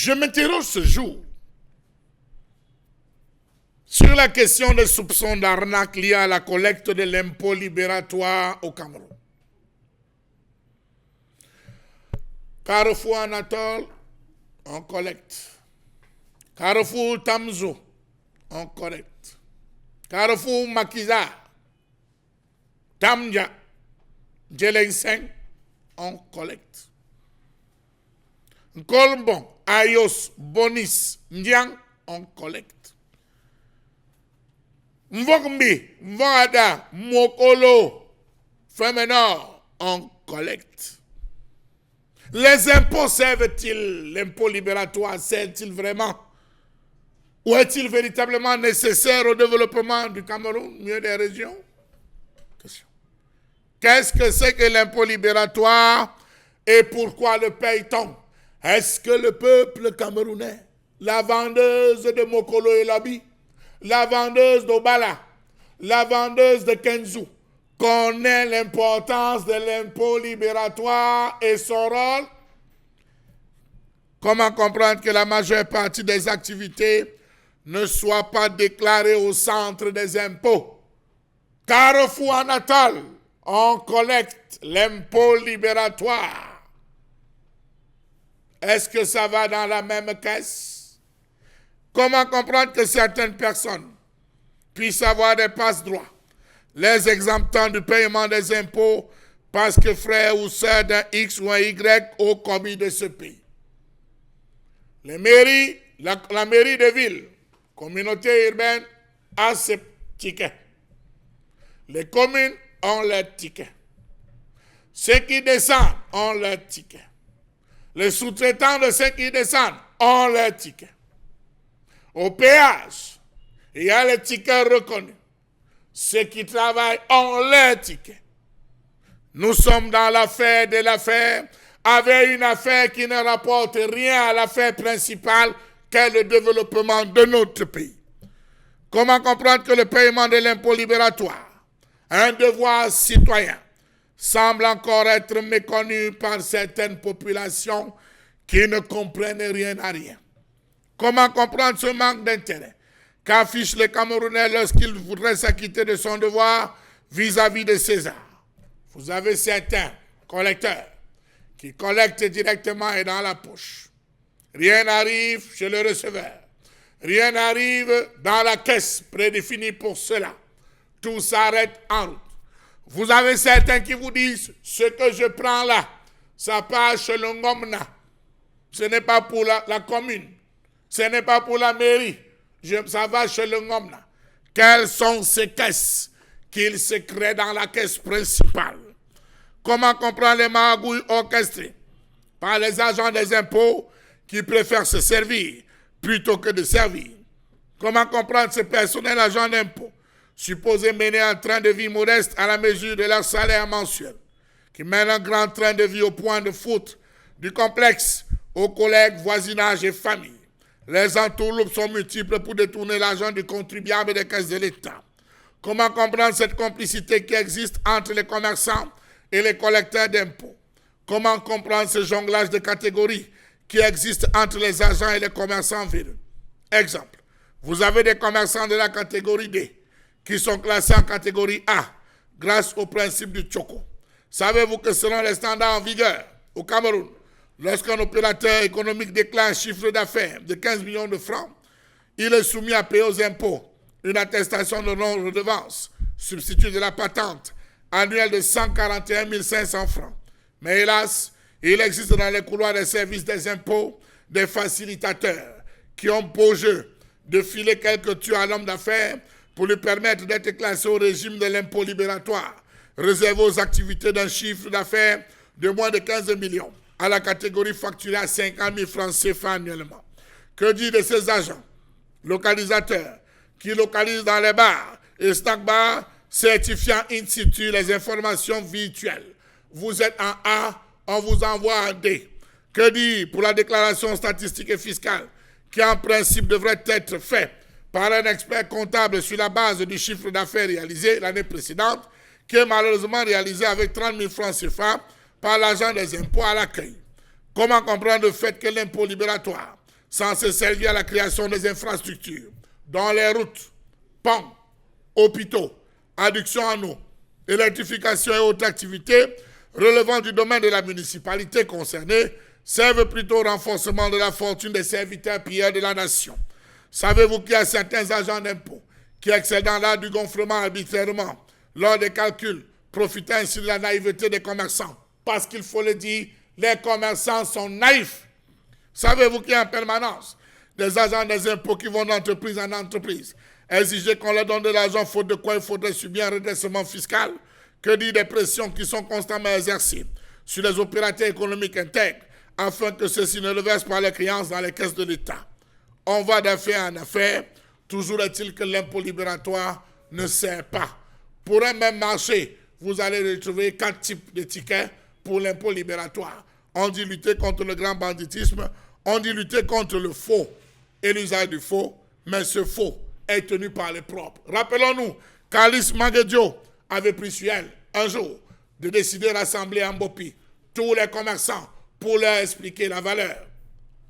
Je m'interroge ce jour sur la question des soupçons d'arnaque liés à la collecte de l'impôt libératoire au Cameroun. Carrefour Anatole, on collecte. Carrefour Tamzo, on collecte. Carrefour Makiza, Tamja, Djelenseng, on collecte. Kolbon, Ayos, Bonis, Ndiang, on collecte. Mvokmbi, Mvada, Mokolo, Femenor, on collecte. Les impôts servent-ils, l'impôt libératoire sert-il vraiment? Ou est-il véritablement nécessaire au développement du Cameroun, mieux des régions? Question. Qu'est-ce que c'est que l'impôt libératoire et pourquoi le paye-t-on? Est-ce que le peuple camerounais, la vendeuse de Mokolo et Labi, la vendeuse d'Obala, la vendeuse de Kenzu, connaît l'importance de l'impôt libératoire et son rôle? Comment comprendre que la majeure partie des activités ne soit pas déclarée au centre des impôts? Carrefour Anatole, on collecte l'impôt libératoire. Est-ce que ça va dans la même caisse? Comment comprendre que certaines personnes puissent avoir des passe-droits, les exemptant du paiement des impôts parce que frère ou sœur d'un X ou un Y ont commis de ce pays? Les mairies, la mairie de ville, communauté urbaine, a ses tickets. Les communes ont leurs tickets. Ceux qui descendent ont leurs tickets. Les sous-traitants de ceux qui descendent ont leurs tickets. Au péage, il y a les tickets reconnus. Ceux qui travaillent ont leurs tickets. Nous sommes dans l'affaire de l'affaire, avec une affaire qui ne rapporte rien à l'affaire principale qu'est le développement de notre pays. Comment comprendre que le paiement de l'impôt libératoire, un devoir citoyen, semble encore être méconnu par certaines populations qui ne comprennent rien à rien? Comment comprendre ce manque d'intérêt qu'affiche le Camerounais lorsqu'il voudrait s'acquitter de son devoir vis-à-vis de César? Vous avez certains collecteurs qui collectent directement et dans la poche. Rien n'arrive chez le receveur. Rien n'arrive dans la caisse prédéfinie pour cela. Tout s'arrête en route. Vous avez certains qui vous disent, ce que je prends là, ça passe chez le Ngomna. Ce n'est pas pour la commune. Ce n'est pas pour la mairie. Ça va chez le Ngomna. Quelles sont ces caisses qu'il se crée dans la caisse principale? Comment comprendre les magouilles orchestrées par les agents des impôts qui préfèrent se servir plutôt que de servir? Comment comprendre ces personnels agents d'impôts supposés mener un train de vie modeste à la mesure de leur salaire mensuel, qui mènent un grand train de vie au point de foutre du complexe aux collègues, voisinage et famille? Les entourloupes sont multiples pour détourner l'argent du contribuable des caisses de l'État. Comment comprendre cette complicité qui existe entre les commerçants et les collecteurs d'impôts? Comment comprendre ce jonglage de catégories qui existe entre les agents et les commerçants véreux? Exemple, vous avez des commerçants de la catégorie D qui sont classés en catégorie A grâce au principe du Tchoko. Savez-vous que selon les standards en vigueur au Cameroun, lorsqu'un opérateur économique déclare un chiffre d'affaires de 15 millions de francs, il est soumis à payer aux impôts une attestation de non-redevance, substitut de la patente, annuelle de 141 500 francs. Mais hélas, il existe dans les couloirs des services des impôts des facilitateurs qui ont pour jeu de filer quelques tueurs à l'homme d'affaires pour lui permettre d'être classé au régime de l'impôt libératoire, réservé aux activités d'un chiffre d'affaires de moins de 15 millions, à la catégorie facturée à 50 000 francs CFA annuellement. Que dire de ces agents localisateurs qui localisent dans les bars et snack bars, certifiant in situ les informations virtuelles? Vous êtes en A, on vous envoie en D. Que dire pour la déclaration statistique et fiscale qui en principe devrait être faite par un expert comptable sur la base du chiffre d'affaires réalisé l'année précédente, qui est malheureusement réalisé avec 30 000 francs CFA par l'agent des impôts à l'accueil? Comment comprendre le fait que l'impôt libératoire censés servir à la création des infrastructures, dont les routes, ponts, hôpitaux, adduction en eau, électrification et autres activités relevant du domaine de la municipalité concernée, servent plutôt au renforcement de la fortune des serviteurs pilleurs de la nation. Savez-vous qu'il y a certains agents d'impôts qui excellent dans l'art du gonflement arbitrairement lors des calculs, profitant ainsi de la naïveté des commerçants? Parce qu'il faut le dire, les commerçants sont naïfs. Savez-vous qu'il y a en permanence des agents des impôts qui vont d'entreprise en entreprise exiger qu'on leur donne de l'argent, faute de quoi il faudrait subir un redressement fiscal? Que dire des pressions qui sont constamment exercées sur les opérateurs économiques intègres afin que ceux-ci ne reversent pas les créances dans les caisses de l'État? On va d'affaire en affaire, toujours est-il que l'impôt libératoire ne sert pas. Pour un même marché, vous allez retrouver 4 types de tickets pour l'impôt libératoire. On dit lutter contre le grand banditisme, on dit lutter contre le faux et l'usage du faux, mais ce faux est tenu par les propres. Rappelons-nous qu'Alice Maguedio avait pris sur elle un jour de décider rassembler en Bopi tous les commerçants pour leur expliquer la valeur,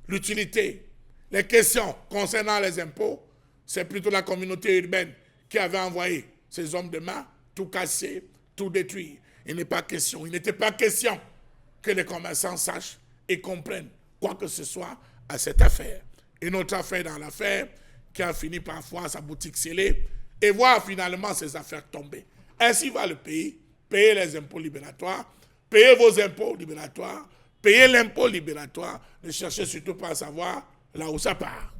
l'utilité, les questions concernant les impôts. C'est plutôt la communauté urbaine qui avait envoyé ces hommes de main tout casser, tout détruire. Il n'était pas question que les commerçants sachent et comprennent quoi que ce soit à cette affaire. Une autre affaire dans l'affaire qui a fini par voir sa boutique scellée et voir finalement ses affaires tomber. Ainsi va le pays, payer les impôts libératoires, payer vos impôts libératoires, payer l'impôt libératoire, ne cherchez surtout pas à savoir là où ça part.